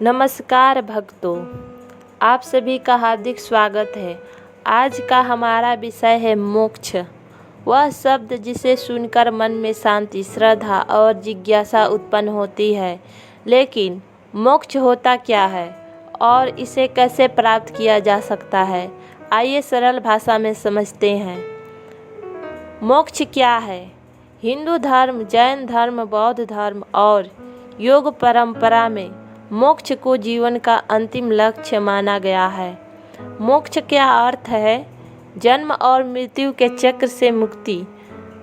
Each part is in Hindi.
नमस्कार भक्तों, आप सभी का हार्दिक स्वागत है। आज का हमारा विषय है मोक्ष। वह शब्द जिसे सुनकर मन में शांति, श्रद्धा और जिज्ञासा उत्पन्न होती है। लेकिन मोक्ष होता क्या है और इसे कैसे प्राप्त किया जा सकता है, आइए सरल भाषा में समझते हैं। मोक्ष क्या है? हिंदू धर्म, जैन धर्म, बौद्ध धर्म और योग परंपरा में मोक्ष को जीवन का अंतिम लक्ष्य माना गया है। मोक्ष का अर्थ है जन्म और मृत्यु के चक्र से मुक्ति,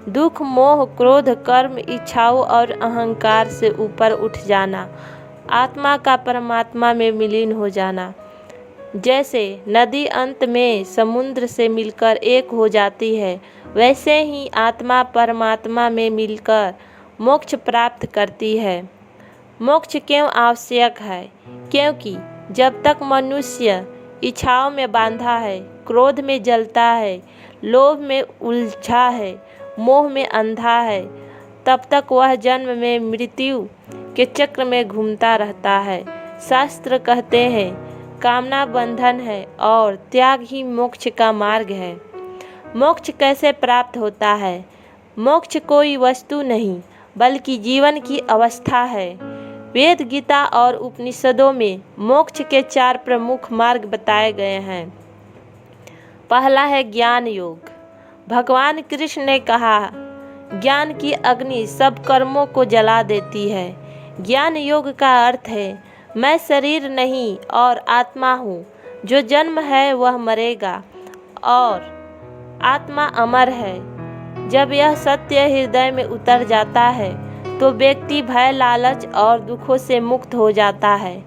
दुख, मोह, क्रोध, कर्म, इच्छाओं और अहंकार से ऊपर उठ जाना, आत्मा का परमात्मा में विलीन हो जाना। जैसे नदी अंत में समुद्र से मिलकर एक हो जाती है, वैसे ही आत्मा परमात्मा में मिलकर मोक्ष प्राप्त करती है। मोक्ष क्यों आवश्यक है? क्योंकि जब तक मनुष्य इच्छाओं में बांधा है, क्रोध में जलता है, लोभ में उलझा है, मोह में अंधा है, तब तक वह जन्म में मृत्यु के चक्र में घूमता रहता है। शास्त्र कहते हैं कामना बंधन है और त्याग ही मोक्ष का मार्ग है। मोक्ष कैसे प्राप्त होता है? मोक्ष कोई वस्तु नहीं बल्कि जीवन की अवस्था है। वेद, गीता और उपनिषदों में मोक्ष के 4 प्रमुख मार्ग बताए गए हैं। पहला है ज्ञान योग। भगवान कृष्ण ने कहा, ज्ञान की अग्नि सब कर्मों को जला देती है। ज्ञान योग का अर्थ है मैं शरीर नहीं और आत्मा हूँ। जो जन्म है वह मरेगा और आत्मा अमर है। जब यह सत्य हृदय में उतर जाता है तो व्यक्ति भय, लालच और दुखों से मुक्त हो जाता है।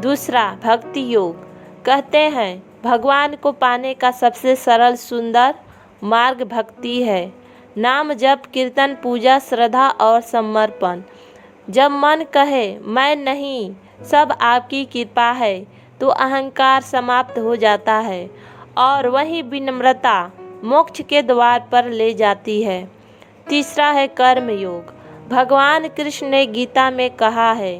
दूसरा, भक्ति योग। कहते हैं भगवान को पाने का सबसे सरल, सुंदर मार्ग भक्ति है। नाम जप, कीर्तन, पूजा, श्रद्धा और समर्पण। जब मन कहे मैं नहीं, सब आपकी कृपा है, तो अहंकार समाप्त हो जाता है और वही विनम्रता मोक्ष के द्वार पर ले जाती है। तीसरा है कर्म योग। भगवान कृष्ण ने गीता में कहा है,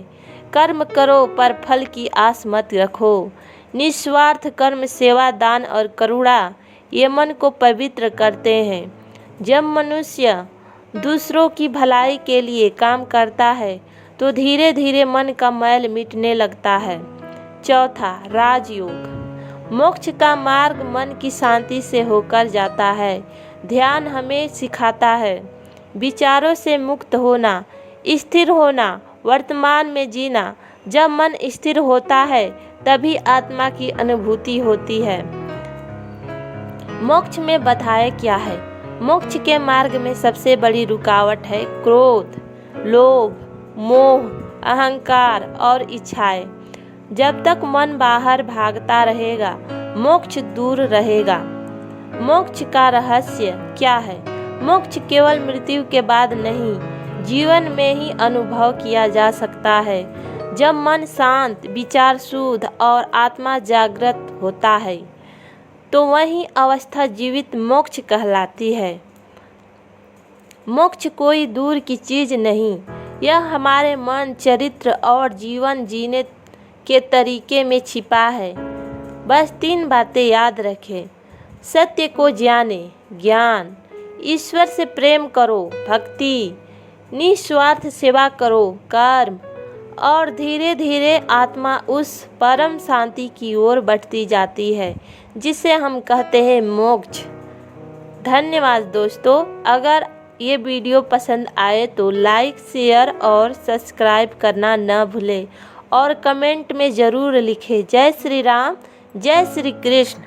कर्म करो पर फल की आस मत रखो। निस्वार्थ कर्म, सेवा, दान और करुणा ये मन को पवित्र करते हैं। जब मनुष्य दूसरों की भलाई के लिए काम करता है तो धीरे धीरे मन का मैल मिटने लगता है। चौथा, राजयोग। मोक्ष का मार्ग मन की शांति से होकर जाता है। ध्यान हमें सिखाता है विचारों से मुक्त होना, स्थिर होना, वर्तमान में जीना। जब मन स्थिर होता है तभी आत्मा की अनुभूति होती है। मोक्ष में बताया क्या है? मोक्ष के मार्ग में सबसे बड़ी रुकावट है क्रोध, लोभ, मोह, अहंकार और इच्छाएं। जब तक मन बाहर भागता रहेगा, मोक्ष दूर रहेगा। मोक्ष का रहस्य क्या है? मोक्ष केवल मृत्यु के बाद नहीं, जीवन में ही अनुभव किया जा सकता है। जब मन शांत, विचार शुद्ध और आत्मा जागृत होता है तो वही अवस्था जीवित मोक्ष कहलाती है। मोक्ष कोई दूर की चीज नहीं, यह हमारे मन, चरित्र और जीवन जीने के तरीके में छिपा है। बस 3 बातें याद रखें। सत्य को जाने, ज्ञान, ईश्वर से प्रेम करो, भक्ति, निस्वार्थ सेवा करो, कर्म, और धीरे धीरे आत्मा उस परम शांति की ओर बढ़ती जाती है जिसे हम कहते हैं मोक्ष। धन्यवाद दोस्तों। अगर ये वीडियो पसंद आए तो लाइक, शेयर और सब्सक्राइब करना न भूलें और कमेंट में ज़रूर लिखें। जय श्री राम, जय श्री कृष्ण।